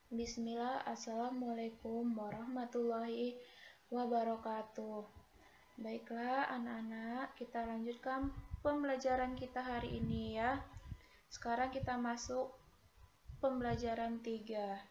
Bismillah, Assalamualaikum warahmatullahi wabarakatuh. Baiklah anak-anak, kita lanjutkan pembelajaran kita hari ini ya. Sekarang kita masuk pembelajaran 3.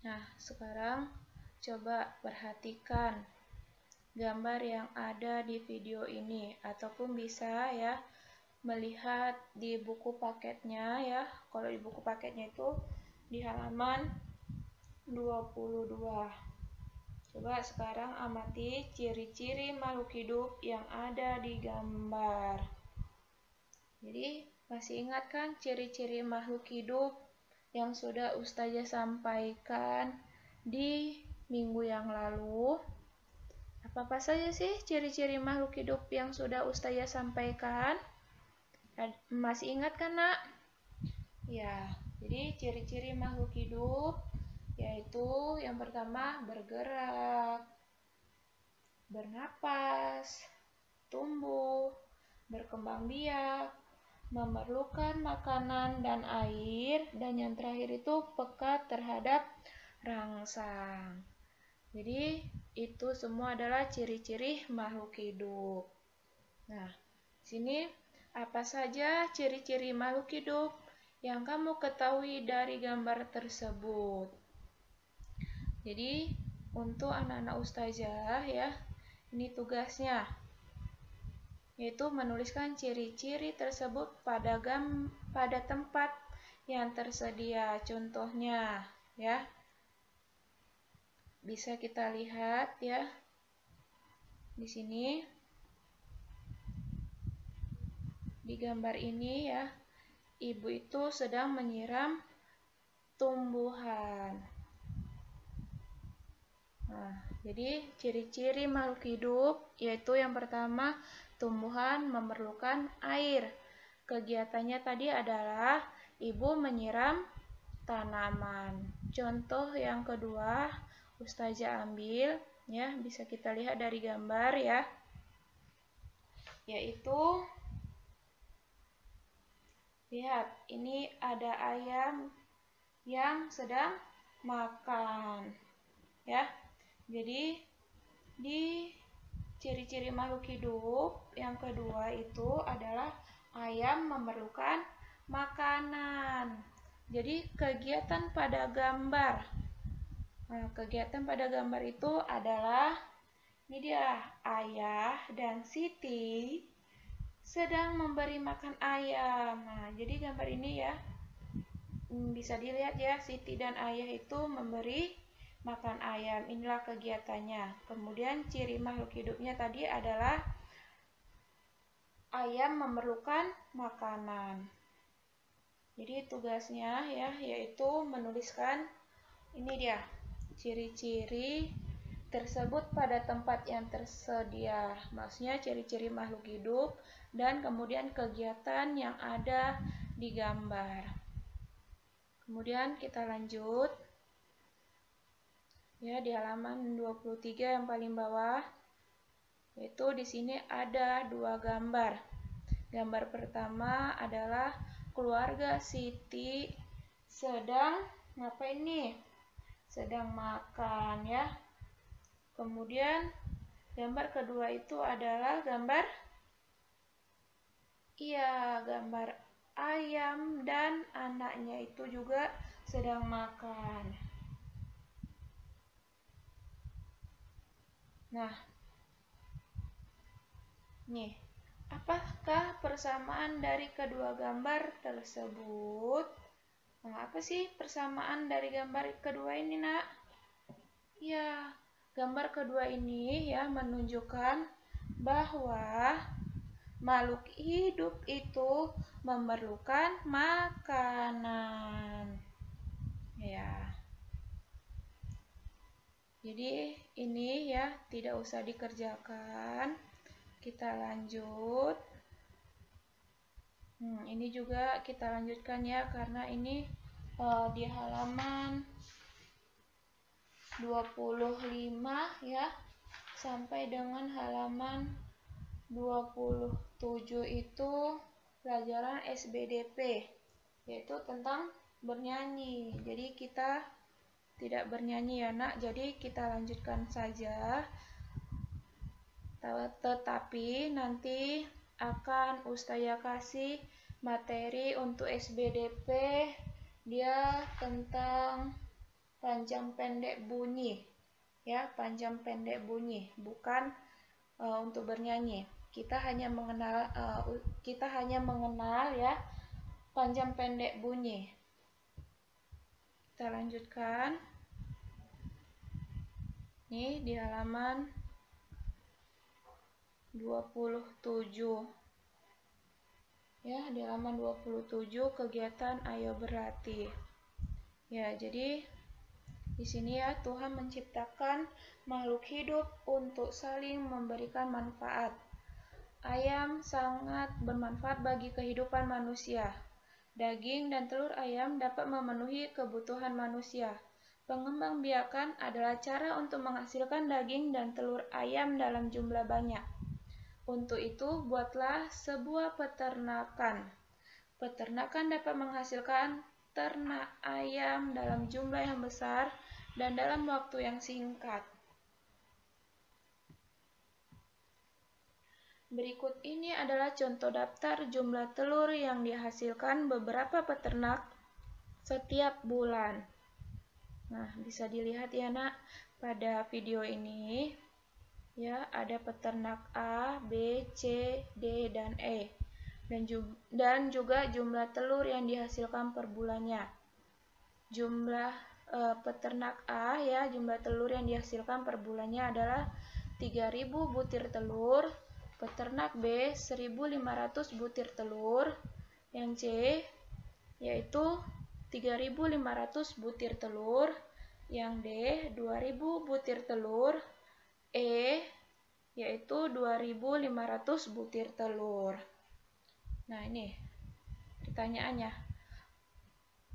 Nah, sekarang coba perhatikan gambar yang ada di video ini, ataupun bisa ya melihat di buku paketnya ya. Kalau di buku paketnya itu di halaman 22. Coba sekarang amati ciri-ciri makhluk hidup yang ada di gambar. Jadi masih ingat kan ciri-ciri makhluk hidup yang sudah Ustazah sampaikan di minggu yang lalu? Apa saja sih ciri-ciri makhluk hidup yang sudah Ustazah sampaikan? Masih ingat kan, Nak? Ya, jadi ciri-ciri makhluk hidup yaitu yang pertama bergerak, bernapas, tumbuh, berkembang biak, memerlukan makanan dan air, dan yang terakhir itu peka terhadap rangsang. Jadi itu semua adalah ciri-ciri makhluk hidup. Nah, sini apa saja ciri-ciri makhluk hidup yang kamu ketahui dari gambar tersebut? Jadi untuk anak-anak Ustazah ya, ini tugasnya, yaitu menuliskan ciri-ciri tersebut pada tempat yang tersedia. Contohnya ya, bisa kita lihat ya di sini di gambar ini ya, ibu itu sedang menyiram tumbuhan. Nah, jadi ciri-ciri makhluk hidup yaitu yang pertama, tumbuhan memerlukan air. Kegiatannya tadi adalah ibu menyiram tanaman. Contoh yang kedua, Ustazah ambil ya, bisa kita lihat dari gambar ya, yaitu lihat, ini ada ayam yang sedang makan ya. Jadi di ciri-ciri makhluk hidup yang kedua itu adalah ayam memerlukan makanan. Jadi kegiatan pada gambar. Nah, kegiatan pada gambar itu adalah ini dia, ayah dan Siti sedang memberi makan ayam. Nah, jadi gambar ini ya bisa dilihat ya, Siti dan ayah itu memberi makan ayam. Inilah kegiatannya. Kemudian ciri makhluk hidupnya tadi adalah ayam memerlukan makanan. Jadi tugasnya ya, yaitu menuliskan ini dia, ciri-ciri tersebut pada tempat yang tersedia. Maksudnya ciri-ciri makhluk hidup dan kemudian kegiatan yang ada di gambar. Kemudian kita lanjut ya di halaman 23 yang paling bawah, yaitu di sini ada dua gambar. Gambar pertama adalah keluarga Siti sedang ngapain nih? Sedang makan ya. Kemudian gambar kedua itu adalah gambar ayam dan anaknya itu juga sedang makan. Nah, nih, apakah persamaan dari kedua gambar tersebut? Nah, apa sih persamaan dari gambar kedua ini, Nak? Ya, gambar kedua ini ya menunjukkan bahwa makhluk hidup itu memerlukan makanan. Ya. Jadi ini ya tidak usah dikerjakan. Kita lanjut. Ini juga kita lanjutkan ya, karena ini di halaman 25 ya sampai dengan halaman 27 itu pelajaran SBDP, yaitu tentang bernyanyi. Jadi kita tidak bernyanyi ya nak, jadi kita lanjutkan saja. Tetapi nanti akan Ustazah kasih materi untuk SBDP, dia tentang panjang pendek bunyi ya, panjang pendek bunyi, bukan untuk bernyanyi. Kita hanya mengenal ya panjang pendek bunyi. Kita lanjutkan. Ini di halaman 27. Ya, di halaman 27 kegiatan ayo berlatih. Ya, jadi di sini ya Tuhan menciptakan makhluk hidup untuk saling memberikan manfaat. Ayam sangat bermanfaat bagi kehidupan manusia. Daging dan telur ayam dapat memenuhi kebutuhan manusia. Pengembangbiakan adalah cara untuk menghasilkan daging dan telur ayam dalam jumlah banyak. Untuk itu, buatlah sebuah peternakan. Peternakan dapat menghasilkan ternak ayam dalam jumlah yang besar dan dalam waktu yang singkat. Berikut ini adalah contoh daftar jumlah telur yang dihasilkan beberapa peternak setiap bulan. Nah, bisa dilihat ya nak, pada video ini ya ada peternak A, B, C, D, dan E. Dan juga jumlah telur yang dihasilkan per bulannya. Jumlah peternak A ya, jumlah telur yang dihasilkan per bulannya adalah 3.000 butir telur. Peternak B 1.500 butir telur. Yang C yaitu 3.500 butir telur. Yang D 2.000 butir telur. E yaitu 2.500 butir telur. Nah, ini pertanyaannya.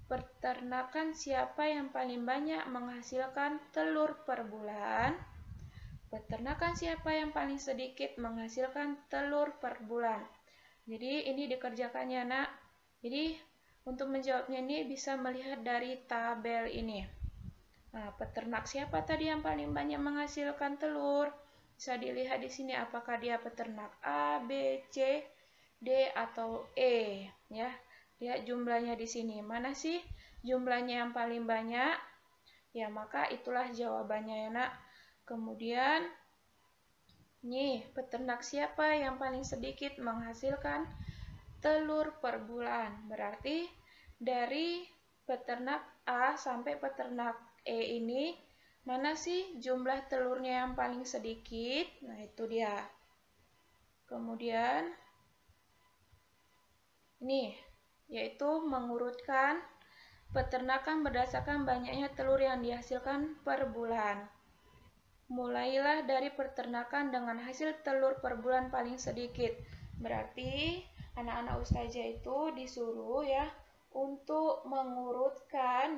Peternakan siapa yang paling banyak menghasilkan telur per bulan? Peternakan siapa yang paling sedikit menghasilkan telur per bulan? Jadi ini dikerjakannya nak. Jadi untuk menjawabnya ini bisa melihat dari tabel ini. Nah, peternak siapa tadi yang paling banyak menghasilkan telur? Bisa dilihat di sini apakah dia peternak A, B, C, D atau E ya. Lihat jumlahnya di sini. Mana sih jumlahnya yang paling banyak? Ya, maka itulah jawabannya ya nak. Kemudian nih, peternak siapa yang paling sedikit menghasilkan telur per bulan? Berarti dari peternak A sampai peternak E ini, mana sih jumlah telurnya yang paling sedikit? Nah, itu dia. Kemudian ini, yaitu mengurutkan peternakan berdasarkan banyaknya telur yang dihasilkan per bulan. Mulailah dari peternakan dengan hasil telur per bulan paling sedikit. Berarti anak-anak ustazah itu disuruh ya untuk mengurutkan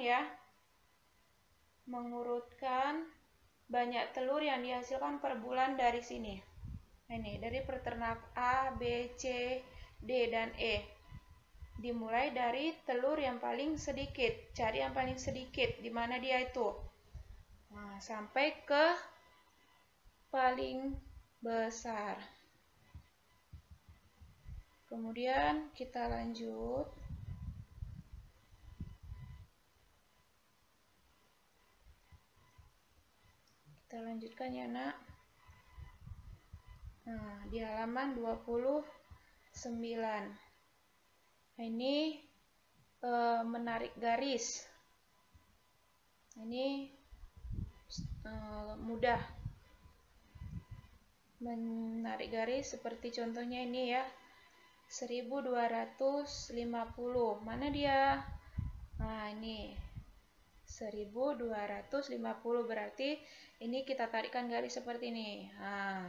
banyak telur yang dihasilkan per bulan dari sini. Ini dari peternak A, B, C, D, dan E. Dimulai dari telur yang paling sedikit. Cari yang paling sedikit, di mana dia itu. Nah, sampai ke paling besar. Kemudian kita lanjut. Kita lanjutkan ya nak. Nah, di halaman 29. Nah, ini menarik garis. Ini mudah. Menarik garis seperti contohnya ini ya. 1250. Mana dia? Nah, ini 1250 berarti ini kita tarikkan garis seperti ini. Nah,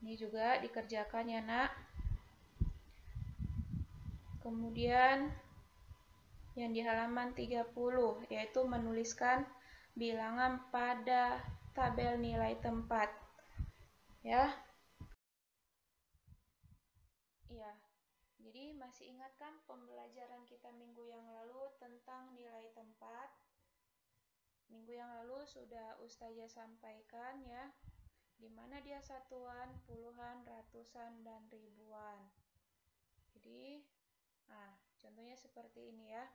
ini juga dikerjakan ya nak. Kemudian yang di halaman 30 yaitu menuliskan bilangan pada tabel nilai tempat. Ya. Iya. Jadi masih ingat kan pembelajaran kita minggu yang lalu tentang nilai tempat. Minggu yang lalu sudah Ustazah sampaikan ya, di mana dia satuan, puluhan, ratusan, dan ribuan. Jadi, contohnya seperti ini ya.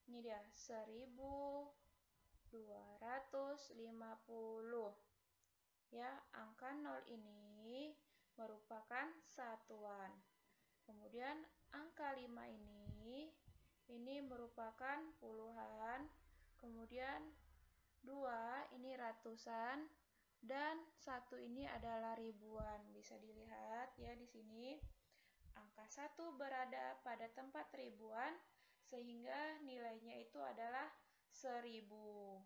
Ini dia 1250. Ya, angka 0 ini merupakan satuan. Kemudian angka 5 ini merupakan puluhan. Kemudian 2 ini ratusan dan 1 ini adalah ribuan. Bisa dilihat ya di sini. Angka 1 berada pada tempat ribuan sehingga nilainya itu adalah 1000.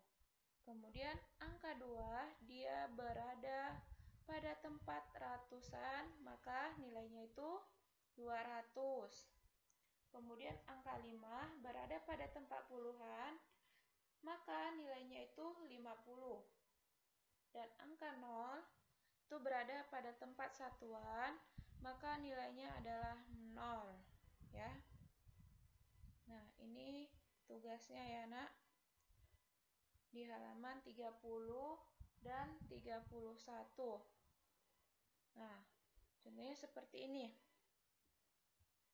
Kemudian angka 2 dia berada pada tempat ratusan, maka nilainya itu 200. Kemudian angka 5 berada pada tempat puluhan, maka nilainya itu 50. Dan angka 0 itu berada pada tempat satuan, maka nilainya adalah 0. Ya. Nah, ini tugasnya ya, Nak. Di halaman 30 dan 31. Nah, contohnya seperti ini.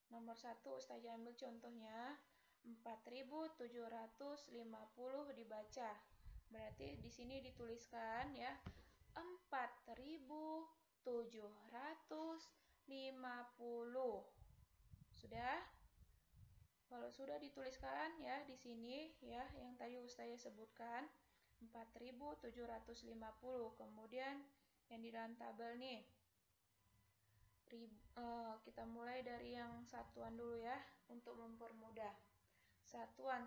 Nomor 1 Ustazah ambil contohnya 4750 dibaca. Berarti di sini dituliskan ya 4750. Sudah? Kalau sudah dituliskan ya di sini ya yang tadi Ustazah sebutkan 4750. Kemudian yang di dalam tabel nih kita mulai dari yang satuan dulu ya untuk mempermudah. Satuan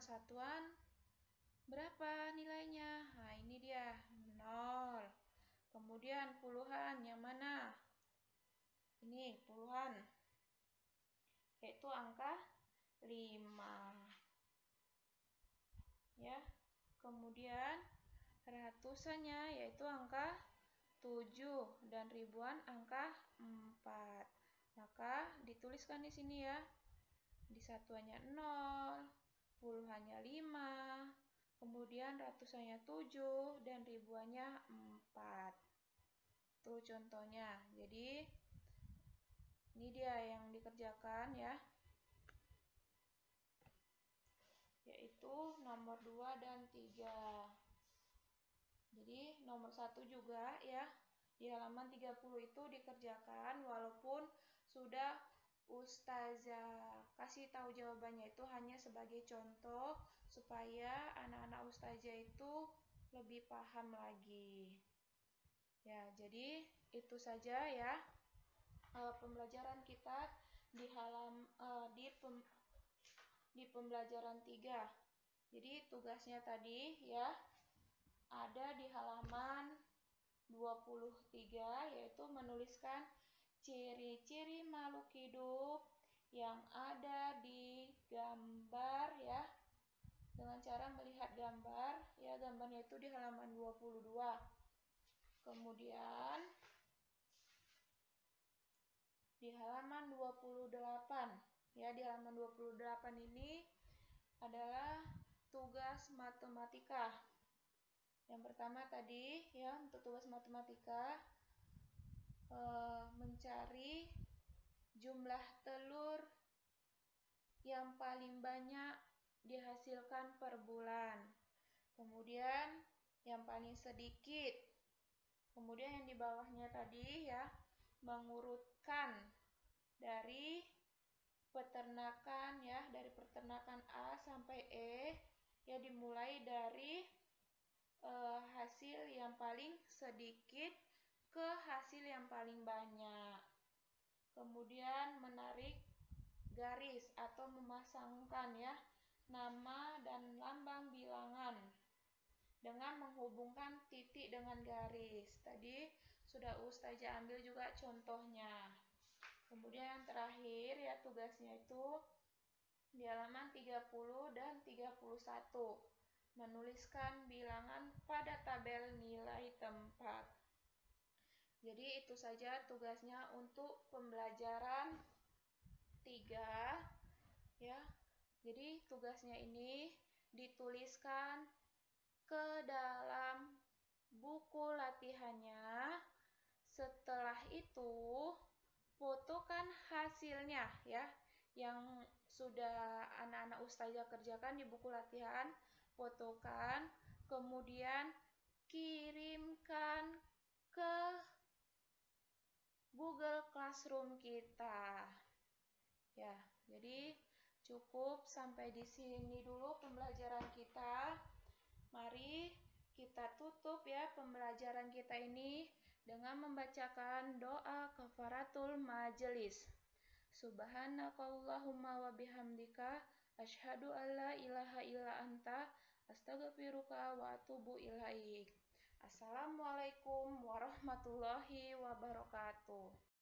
berapa nilainya? Nah, ini dia 0. Kemudian puluhan yang mana? Ini puluhan, yaitu angka 5. Ya. Kemudian ratusannya yaitu angka 7 dan ribuan angka 4. Maka dituliskan di sini ya. Di satuannya 0, puluhannya 5, kemudian ratusannya 7 dan ribuannya 4. Tuh contohnya. Jadi ini dia yang dikerjakan ya. Yaitu nomor 2 dan 3. Jadi nomor 1 juga ya, di halaman 30 itu dikerjakan walaupun sudah Ustazah kasih tahu jawabannya itu hanya sebagai contoh supaya anak-anak Ustazah itu lebih paham lagi. Ya, jadi itu saja ya pembelajaran kita di di pembelajaran 3. Jadi tugasnya tadi ya ada di halaman 23, yaitu menuliskan ciri-ciri makhluk hidup yang ada di gambar ya, dengan cara melihat gambar ya. Gambarnya itu di halaman 22. Kemudian di halaman 28 ya, di halaman 28 ini adalah tugas matematika. Yang pertama tadi ya, untuk tugas matematika mencari jumlah telur yang paling banyak dihasilkan per bulan. Kemudian yang paling sedikit. Kemudian yang di bawahnya tadi ya, mengurutkan dari peternakan ya, dari peternakan A sampai E ya, dimulai dari hasil yang paling sedikit ke hasil yang paling banyak. Kemudian menarik garis atau memasangkan ya nama dan lambang bilangan dengan menghubungkan titik dengan garis. Tadi sudah Ustazah ambil juga contohnya. Kemudian yang terakhir ya, tugasnya itu di halaman 30 dan 31. Menuliskan bilangan pada tabel nilai tempat. Jadi itu saja tugasnya untuk pembelajaran 3 ya. Jadi tugasnya ini dituliskan ke dalam buku latihannya. Setelah itu, fotokan hasilnya ya, yang sudah anak-anak ustazah kerjakan di buku latihan, fotokan, kemudian kirimkan ke Google Classroom kita. Ya, jadi cukup sampai di sini dulu pembelajaran kita. Mari kita tutup ya pembelajaran kita ini dengan membacakan doa kafaratul majelis. Subhanakallahumma wa bihamdika asyhadu alla ilaha illa anta astaghfiruka wa atubu ilaik. Assalamualaikum warahmatullahi wabarakatuh.